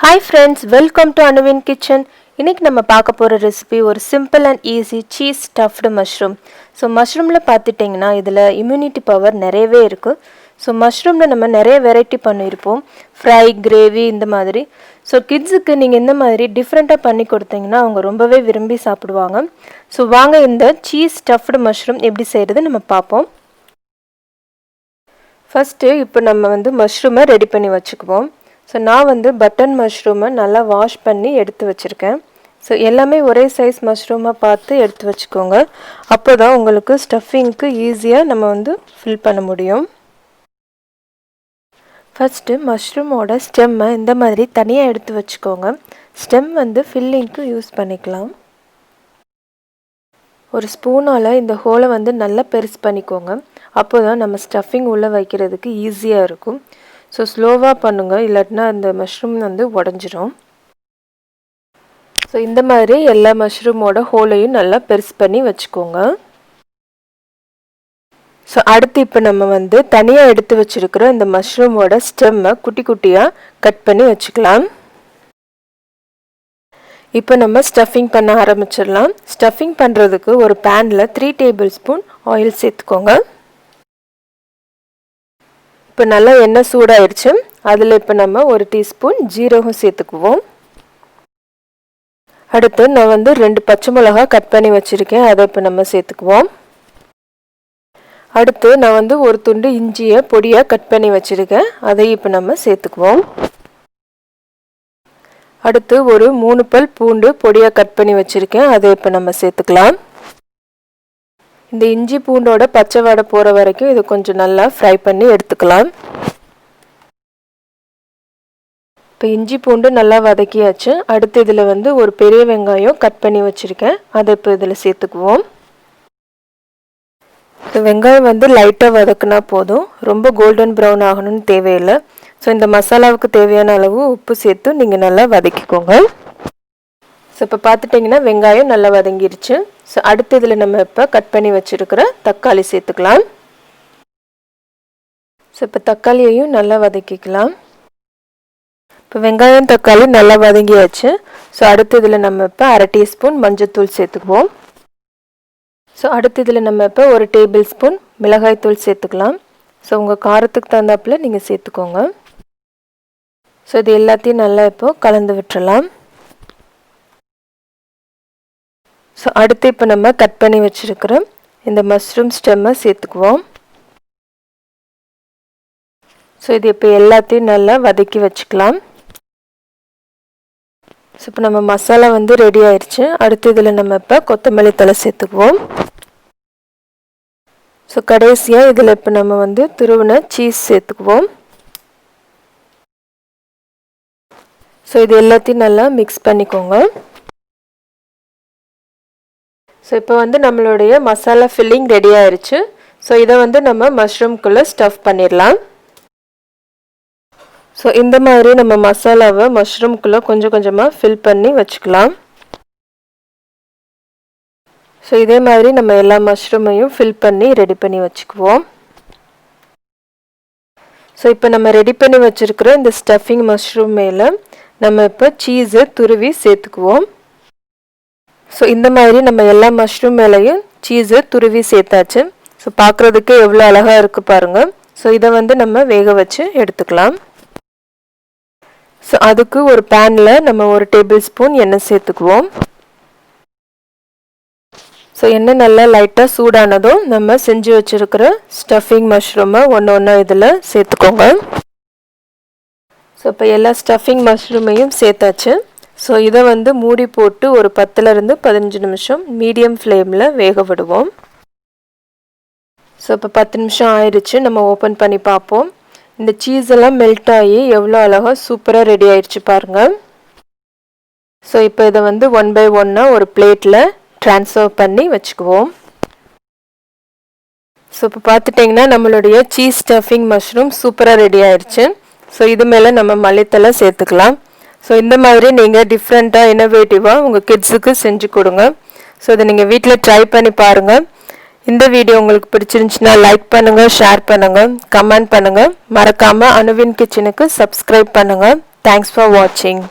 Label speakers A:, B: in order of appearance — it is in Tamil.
A: Hi friends, welcome to Anuvin Kitchen. இன்னைக்கு நம்ம பார்க்க போற ரெசிபி ஒரு simple and easy cheese stuffed mushroom. So மஷ்ரூமில் பார்த்துட்டிங்கன்னா இதில் இம்யூனிட்டி பவர் நிறையவே இருக்குது. ஸோ மஷ்ரூமில் நம்ம நிறைய வெரைட்டி பண்ணியிருப்போம், ஃப்ரை, கிரேவி இந்த மாதிரி. ஸோ கிட்ஸுக்கு நீங்கள் இந்த மாதிரி டிஃப்ரெண்ட்டாக பண்ணி கொடுத்தீங்கன்னா அவங்க ரொம்பவே விரும்பி சாப்பிடுவாங்க. ஸோ வாங்க இந்த சீஸ் ஸ்டஃப்டு மஷ்ரூம் எப்படி செய்கிறது நம்ம பார்ப்போம். ஃபஸ்ட்டு இப்போ நம்ம மஷ்ரூமை ரெடி பண்ணி வச்சுக்குவோம். ஸோ நான் பட்டன் மஷ்ரூமை நல்லா வாஷ் பண்ணி எடுத்து வச்சுருக்கேன். ஸோ எல்லாமே ஒரே சைஸ் மஷ்ரூமாக பார்த்து எடுத்து வச்சுக்கோங்க. அப்போ தான் உங்களுக்கு ஸ்டஃபிங்க்கு ஈஸியாக நம்ம ஃபில் பண்ண முடியும். ஃபஸ்ட்டு மஷ்ரூமோட ஸ்டெம்மை இந்த மாதிரி தனியாக எடுத்து வச்சுக்கோங்க. ஸ்டெம் ஃபில்லிங்க்கு யூஸ் பண்ணிக்கலாம். ஒரு ஸ்பூனால் இந்த ஹோலை நல்லா பெருசு பண்ணிக்கோங்க. அப்போ தான் நம்ம ஸ்டஃபிங் உள்ளே வைக்கிறதுக்கு ஈஸியாக இருக்கும். ஸோ ஸ்லோவாக பண்ணுங்கள், இல்லாட்டினா அந்த மஷ்ரூம் உடஞ்சிரும். ஸோ இந்த மாதிரி எல்லா மஷ்ரூமோட ஹோலையும் நல்லா பெருசு பண்ணி வச்சுக்கோங்க. ஸோ அடுத்து இப்போ நம்ம தனியாக எடுத்து வச்சுருக்கிற இந்த மஷ்ரூமோட ஸ்டெம்மை குட்டி குட்டியாக கட் பண்ணி வச்சுக்கலாம். இப்போ நம்ம ஸ்டஃபிங் பண்ண ஆரம்பிச்சிடலாம். ஸ்டஃபிங் பண்ணுறதுக்கு ஒரு பேனில் 3 டேபிள் ஸ்பூன் ஆயில் சேர்த்துக்கோங்க. இப்போ நல்லா எண்ணெய் சூடாயிடுச்சு. அதில் இப்போ நம்ம 1 டீஸ்பூன் ஜீரகம் சேர்த்துக்குவோம். அடுத்து நான் 2 பச்சை மிளகாய் கட் பண்ணி வச்சுருக்கேன், அதை இப்போ நம்ம சேர்த்துக்குவோம். அடுத்து நான் ஒரு துண்டு இஞ்சியை பொடியாக கட் பண்ணி வச்சுருக்கேன், அதை இப்போ நம்ம சேர்த்துக்குவோம். அடுத்து ஒரு 3 பல் பூண்டு பொடியாக கட் பண்ணி வச்சுருக்கேன், அதை இப்போ நம்ம சேர்த்துக்கலாம். இந்த இஞ்சி பூண்டோட பச்சை வாடை போகிற வரைக்கும் இது கொஞ்சம் நல்லா ஃப்ரை பண்ணி எடுத்துக்கலாம். இப்போ இஞ்சி பூண்டு நல்லா வதக்கியாச்சு. அடுத்து இதில் ஒரு பெரிய வெங்காயம் கட் பண்ணி வச்சுருக்கேன், அதை இப்போ இதில் சேர்த்துக்குவோம். இந்த வெங்காயம் லைட்டாக வதக்குனா போதும், ரொம்ப கோல்டன் ப்ரௌன் ஆகணும்னு தேவையில்லை. ஸோ இந்த மசாலாவுக்கு தேவையான அளவு உப்பு சேர்த்து நீங்கள் நல்லா வதக்கிக்கோங்க. ஸோ இப்போ பார்த்துட்டிங்கன்னா வெங்காயம் நல்லா வதங்கிருச்சு. ஸோ அடுத்து இதில் நம்ம இப்போ கட் பண்ணி வச்சுருக்கிற தக்காளி சேர்த்துக்கலாம். ஸோ இப்போ தக்காளியையும் நல்லா வதக்கிக்கலாம். இப்போ வெங்காயம் தக்காளி நல்லா வதங்கியாச்சு. ஸோ அடுத்து இதில் நம்ம இப்போ 1/2 டீஸ்பூன் மஞ்சள்தூள் சேர்த்துக்குவோம். ஸோ அடுத்து இதில் நம்ம இப்போ 1 டேபிள் ஸ்பூன் மிளகாய்த்தூள் சேர்த்துக்கலாம். ஸோ உங்கள் காரத்துக்கு தகுந்தாப்பில் நீங்கள் சேர்த்துக்கோங்க. ஸோ இது எல்லாத்தையும் நல்லா இப்போது கலந்து விட்டுறலாம். ஸோ அடுத்து இப்போ நம்ம கட் பண்ணி வச்சுருக்கிற இந்த மஷ்ரூம் ஸ்டெம்மை சேர்த்துக்குவோம். ஸோ இது இப்போ எல்லாத்தையும் நல்லா வதக்கி வச்சுக்கலாம். ஸோ இப்போ நம்ம மசாலா ரெடி ஆயிடுச்சு. அடுத்து இதில் நம்ம இப்போ கொத்தமல்லி தழை சேர்த்துக்குவோம். ஸோ கடைசியாக இதில் இப்போ நம்ம துருவின சீஸ் சேர்த்துக்குவோம். ஸோ இது எல்லாத்தையும் நல்லா மிக்ஸ் பண்ணிக்கோங்க. ஸோ இப்போ நம்மளுடைய மசாலா ஃபில்லிங் ரெடி ஆயிடுச்சு. ஸோ இதை நம்ம மஷ்ரூம்குள்ளே ஸ்டஃப் பண்ணிடலாம். ஸோ இந்த மாதிரி நம்ம மசாலாவை மஷ்ரூம்குள்ளே கொஞ்சம் கொஞ்சமாக ஃபில் பண்ணி வச்சுக்கலாம். ஸோ இதே மாதிரி நம்ம எல்லா மஷ்ரூமையும் ஃபில் பண்ணி ரெடி பண்ணி வச்சுக்குவோம். ஸோ இப்போ நம்ம ரெடி பண்ணி வச்சுருக்கிற இந்த ஸ்டஃபிங் மஷ்ரூம் மேலே நம்ம இப்போ சீஸை துருவி சேர்த்துக்குவோம். ஸோ இந்த மாதிரி நம்ம எல்லா மஷ்ரூம் மேலேயும் சீஸை துருவி சேர்த்தாச்சு. ஸோ பார்க்குறதுக்கு எவ்வளோ அழகாக இருக்குது பாருங்கள். ஸோ இதை நம்ம வேக வச்சு எடுத்துக்கலாம். ஸோ அதுக்கு ஒரு பேனில் நம்ம 1 டேபிள் ஸ்பூன் எண்ணெய் சேர்த்துக்குவோம். ஸோ எண்ணெய் நல்லா லைட்டாக சூடானதும் நம்ம செஞ்சு வச்சுருக்கிற ஸ்டஃபிங் மஷ்ரூமை ஒன்று இதில் சேர்த்துக்கோங்க. ஸோ இப்போ எல்லா ஸ்டஃபிங் மஷ்ரூமையும் சேர்த்தாச்சு. ஸோ இதை மூடி போட்டு ஒரு 10லேருந்து 15 நிமிஷம் மீடியம் ஃப்ளேமில் வேக விடுவோம். ஸோ இப்போ 10 நிமிஷம் ஆயிடுச்சு. நம்ம ஓப்பன் பண்ணி பார்ப்போம். இந்த சீஸ் எல்லாம் மெல்ட் ஆகி எவ்வளோ அழகாக சூப்பராக ரெடி ஆயிடுச்சு பாருங்கள். ஸோ இப்போ இதை 1 பை 1 ஒரு பிளேட்டில் ட்ரான்ஸ்ஃபர் பண்ணி வச்சுக்குவோம். ஸோ இப்போ பார்த்துட்டிங்கன்னா நம்மளுடைய சீஸ் ஸ்டஃபிங் மஷ்ரூம் சூப்பராக ரெடி ஆயிடுச்சு. ஸோ இது மேலே நம்ம மல்லித்தலை சேர்த்துக்கலாம். ஸோ இந்த மாதிரி நீங்கள் டிஃப்ரெண்ட்டாக இன்னோவேட்டிவாக உங்கள் கிட்ஸுக்கு செஞ்சு கொடுங்க. ஸோ இதை நீங்கள் வீட்டில் ட்ரை பண்ணி பாருங்கள். இந்த வீடியோ உங்களுக்கு பிடிச்சிருந்துச்சுன்னா லைக் பண்ணுங்கள், ஷேர் பண்ணுங்கள், கமெண்ட் பண்ணுங்கள். மறக்காமல் அனுவின் கிச்சனுக்கு சப்ஸ்கிரைப் பண்ணுங்கள். தேங்க்ஸ் ஃபார் வாட்சிங்.